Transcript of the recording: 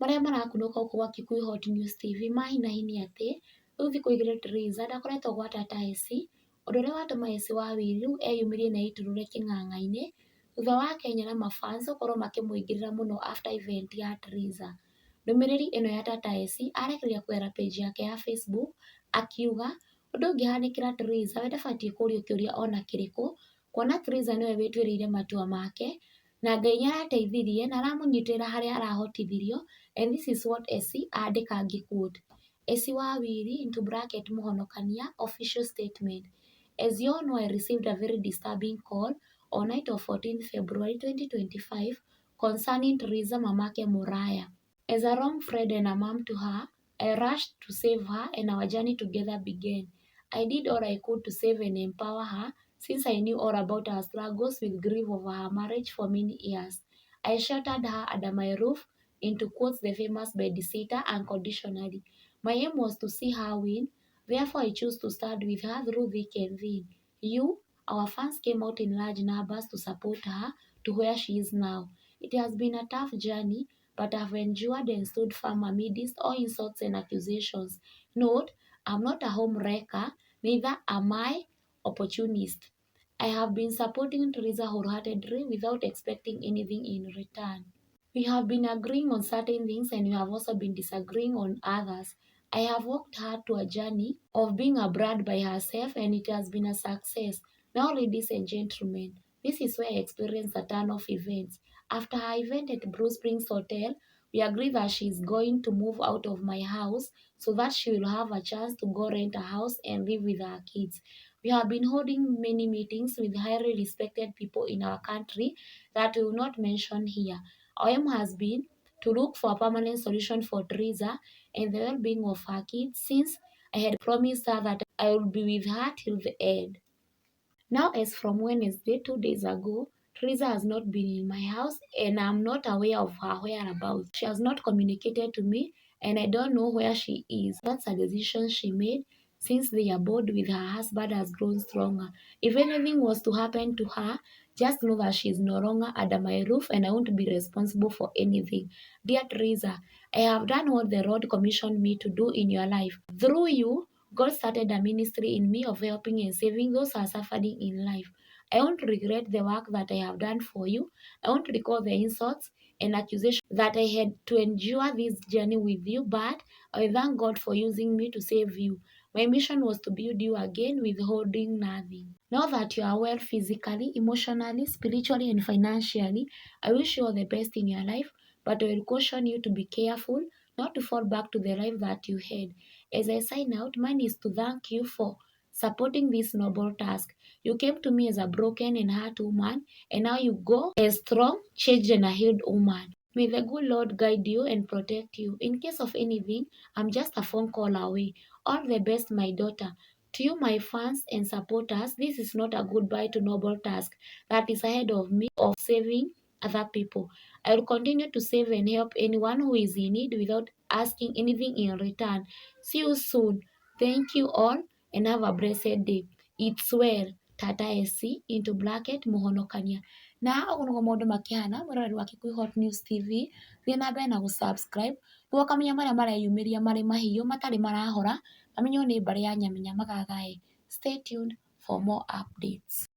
Marĩa marakunũka gũkũ gwa Kikuyu Hot News TV mahinahi nĩ atĩ, rĩu thikũ igĩrĩ TRIZA ndakoretwo gwatata ESSY, ũndũ ũrĩa watũma ESSY Wawiri rĩu eyumĩrie na eiturũre kĩng'ang'a-inĩ, thutha wa Akenya na mafans gũkorwo makĩmũingĩrĩra mũno after event ya TRIZA. Ndũmĩrĩri ĩno ya tata ESSY arekereria kũgerera page yake ya Facebook, akiuga ũndũ ũngĩhanĩkĩra TRIZA we ndabatiĩ kũũrio kĩũria ona kĩrĩkũ, kuona TRIZA nĩwe wĩtuĩrĩire matua make, na Ngai nĩarateithirie na aramũnyitĩrĩra harĩa arahotithirio, and this is what ESSY andĩka ngĩ-quote. ESSY Wawiri into bracket Mũhonokania official statement. As you all know, I received a very disturbing call on night of 14 February 2025 concerning TRIZA mamake Muraya. As a wrong friend and a mom to her, I rushed to save her and our journey together began. I did all I could to save and empower her since I knew all about her struggles with grief over her marriage for many years. I sheltered her under my roof, into quotes the famous babysitter unconditionally. My aim was to see her win, therefore I chose to stand with her through thick and thin. You, our fans came out in large numbers to support her to where she is now. It has been a tough journey, but I've endured and stood firm amidst all insults and accusations. Note, I'm not a home wrecker, neither am I opportunist. I have been supporting TRIZA wholeheartedly without expecting anything in return. We have been agreeing on certain things and we have also been disagreeing on others. I have walked her to a journey of being a brand by herself and it has been a success. Now, ladies and gentlemen, this is where I experienced the turn of events. After her event at Blue Springs Hotel, we agreed that she is going to move out of my house so that she will have a chance to go rent a house and live with her kids. We have been holding many meetings with highly respected people in our country that we will not mention here. Our aim has been to look for a permanent solution for TRIZA and the well-being of her kids since I had promised her that I would be with her till the end. Now, as from Wednesday, 2 days ago, TRIZA has not been in my house and I'm not aware of her whereabouts. She has not communicated to me and I don't know where she is. That's a decision she made since their bond with her husband has grown stronger. If anything was to happen to her, just know that she is no longer under my roof and I won't be responsible for anything. Dear TRIZA, I have done what the Lord commissioned me to do in your life. Through you, God started a ministry in me of helping and saving those who are suffering in life. I won't regret the work that I have done for you. I won't recall the insults and accusations that I had to endure this journey with you, but I thank God for using me to save you. My mission was to build you again, withholding nothing. Now that you are well physically, emotionally, spiritually, and financially, I wish you all the best in your life, but I will caution you to be careful not to fall back to the life that you had. As I sign out, mine is to thank you for supporting this noble task. You came to me as a broken and hurt woman, and now you go a strong, changed, and a healed woman. May the good Lord guide you and protect you. In case of anything, I'm just a phone call away. All the best, my daughter. To you, my fans and supporters, this is not a goodbye to noble task that is ahead of me of saving other people. I will continue to save and help anyone who is in need without asking anything in return. See you soon. Thank you all and have a blessed day. It's well. Tata ESSY into bracket Mũhonokania. Na ũguo nĩguo maũndũ makĩhana mũroreri wa Kikuyu Hot News TV. Thiĩ na mbere na gũ-subscribe nĩguo ũkamenya marĩa mareyumĩria marĩ mahiũ matarĩ marahora, amenywo nĩ mbarĩ ya Nyamenya Magagai. Stay tuned for more updates.